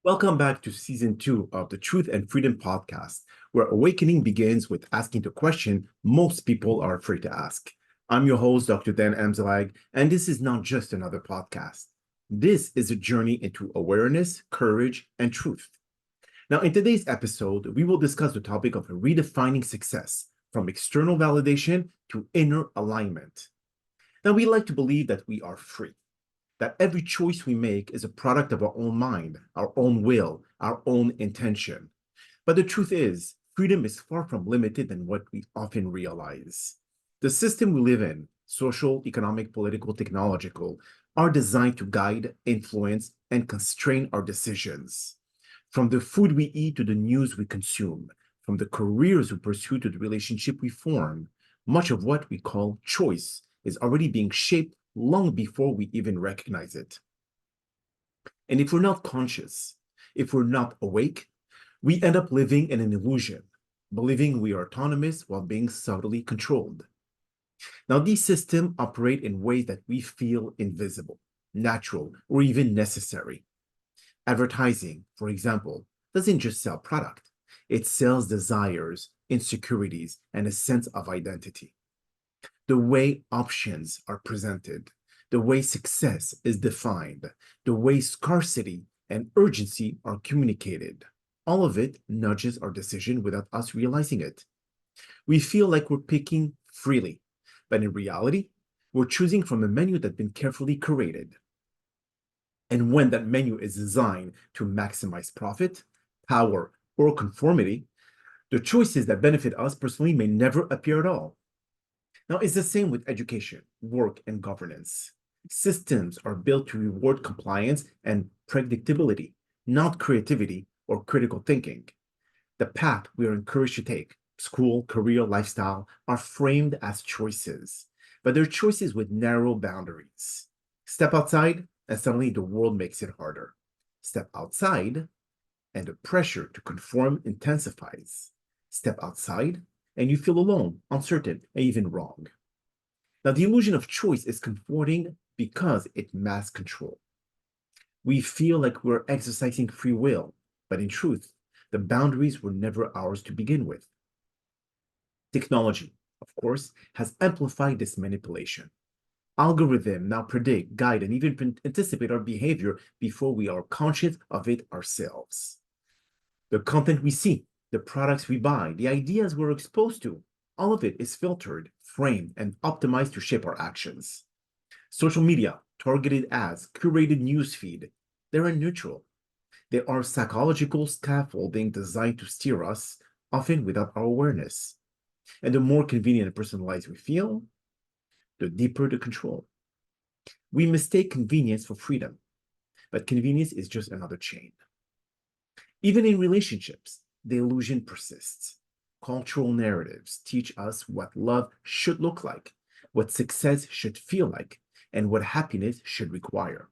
Welcome back to season 2 of the Truth and Freedom podcast, where awakening begins with asking the question most people are afraid to ask. I'm your host, Dr. Dan Amzalag, and this is not just another podcast. This is a journey into awareness, courage, and truth. Now, in today's episode, we will discuss the topic of redefining success from external validation to inner alignment. Now, we like to believe that we are free, that every choice we make is a product of our own mind, our own will, our own intention. But the truth is, freedom is far from limited than what we often realize. The system we live in, social, economic, political, technological, are designed to guide, influence, and constrain our decisions. From the food we eat to the news we consume, from the careers we pursue to the relationship we form, much of what we call choice is already being shaped long before we even recognize it. And if we're not conscious, if we're not awake, we end up living in an illusion, believing we are autonomous while being subtly controlled. Now, these systems operate in ways that we feel invisible, natural, or even necessary. Advertising, for example, doesn't just sell product. It sells desires, insecurities, and a sense of identity. The way options are presented, the way success is defined, the way scarcity and urgency are communicated. All of it nudges our decision without us realizing it. We feel like we're picking freely, but in reality, we're choosing from a menu that's been carefully curated. And when that menu is designed to maximize profit, power, or conformity, the choices that benefit us personally may never appear at all. Now, it's the same with education, work, and governance. Systems are built to reward compliance and predictability, not creativity or critical thinking. The path we are encouraged to take, school, career, lifestyle, are framed as choices, but they're choices with narrow boundaries. Step outside, and suddenly the world makes it harder. Step outside, and the pressure to conform intensifies. Step outside, and you feel alone, uncertain, and even wrong. Now, the illusion of choice is comforting because it masks control. We feel like we're exercising free will, but in truth, the boundaries were never ours to begin with. Technology, of course, has amplified this manipulation. Algorithms now predict, guide, and even anticipate our behavior before we are conscious of it ourselves. The content we see, the products we buy, the ideas we're exposed to, all of it is filtered, framed, and optimized to shape our actions. Social media, targeted ads, curated newsfeed, they're neutral. They are psychological scaffolding designed to steer us, often without our awareness. And the more convenient and personalized we feel, the deeper the control. We mistake convenience for freedom, but convenience is just another chain. Even in relationships, the illusion persists. Cultural narratives teach us what love should look like, what success should feel like, and what happiness should require.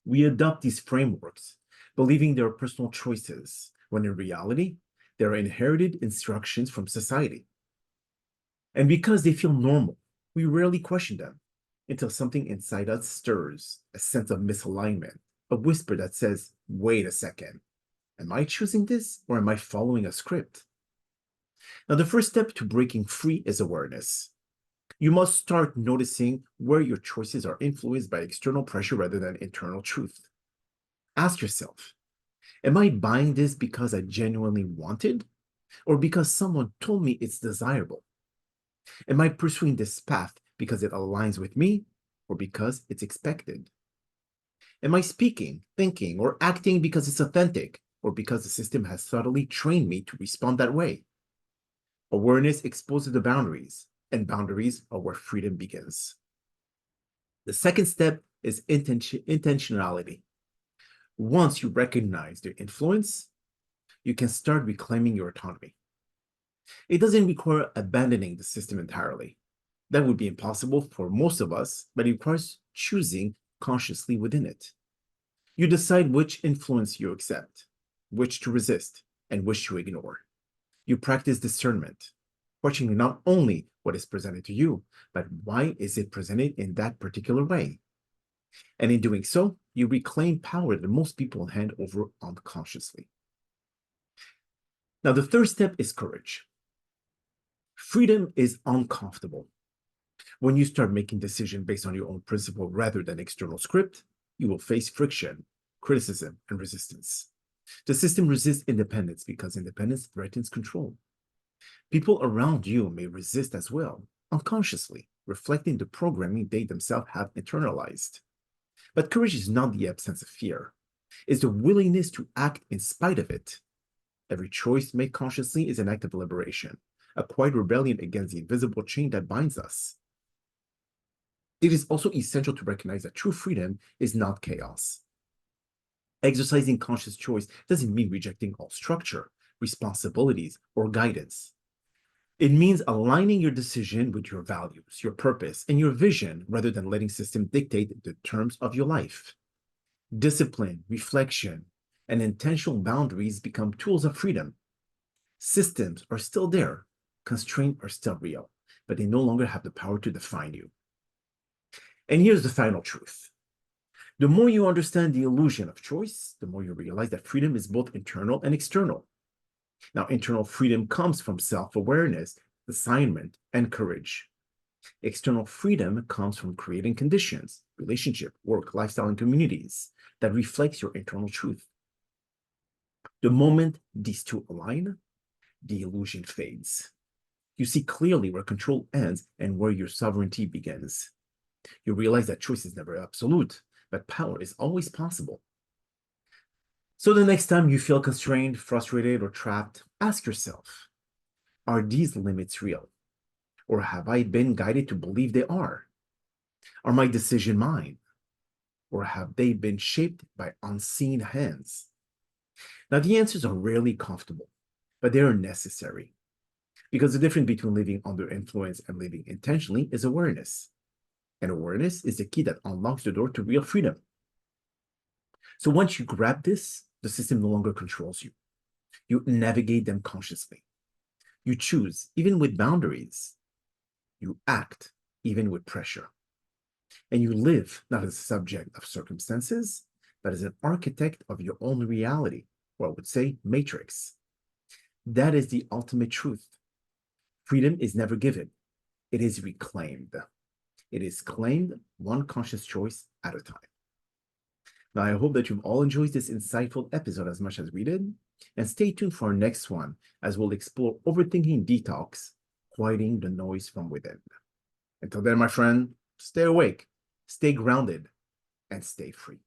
We adopt these frameworks, believing they are personal choices, when in reality, they are inherited instructions from society. And because they feel normal, we rarely question them until something inside us stirs, a sense of misalignment, a whisper that says, wait a second. Am I choosing this or am I following a script? Now, the first step to breaking free is awareness. You must start noticing where your choices are influenced by external pressure rather than internal truth. Ask yourself, am I buying this because I genuinely wanted or because someone told me it's desirable? Am I pursuing this path because it aligns with me or because it's expected? Am I speaking, thinking, or acting because it's authentic or because the system has subtly trained me to respond that way? Awareness exposes the boundaries, and boundaries are where freedom begins. The second step is intentionality. Once you recognize the influence, you can start reclaiming your autonomy. It doesn't require abandoning the system entirely. That would be impossible for most of us, but it requires choosing consciously within it. You decide which influence you accept, which to resist, and which to ignore. You practice discernment, questioning not only what is presented to you, but why is it presented in that particular way? And in doing so, you reclaim power that most people hand over unconsciously. Now, the third step is courage. Freedom is uncomfortable. When you start making decisions based on your own principle rather than external script, you will face friction, criticism, and resistance. The system resists independence because independence threatens control. People around you may resist as well, unconsciously, reflecting the programming they themselves have internalized. But courage is not the absence of fear. It's the willingness to act in spite of it. Every choice made consciously is an act of liberation, a quiet rebellion against the invisible chain that binds us. It is also essential to recognize that true freedom is not chaos. Exercising conscious choice doesn't mean rejecting all structure, responsibilities, or guidance. It means aligning your decision with your values, your purpose, and your vision rather than letting system dictate the terms of your life. Discipline, reflection, and intentional boundaries become tools of freedom. Systems are still there, constraints are still real, but they no longer have the power to define you. And here's the final truth. The more you understand the illusion of choice, the more you realize that freedom is both internal and external. Now, internal freedom comes from self-awareness, assignment, and courage. External freedom comes from creating conditions, relationship, work, lifestyle, and communities that reflects your internal truth. The moment these two align, the illusion fades. You see clearly where control ends and where your sovereignty begins. You realize that choice is never absolute, but power is always possible. So the next time you feel constrained, frustrated, or trapped, ask yourself, are these limits real? Or have I been guided to believe they are? Are my decisions mine? Or have they been shaped by unseen hands? Now, the answers are rarely comfortable, but they are necessary. Because the difference between living under influence and living intentionally is awareness. And awareness is the key that unlocks the door to real freedom. So once you grab this, the system no longer controls you. You navigate them consciously. You choose, even with boundaries. You act, even with pressure. And you live not as a subject of circumstances, but as an architect of your own reality, or I would say matrix. That is the ultimate truth. Freedom is never given. It is reclaimed. It is claimed one conscious choice at a time. Now, I hope that you've all enjoyed this insightful episode as much as we did, and stay tuned for our next one as we'll explore overthinking detox, quieting the noise from within. Until then, my friend, stay awake, stay grounded, and stay free.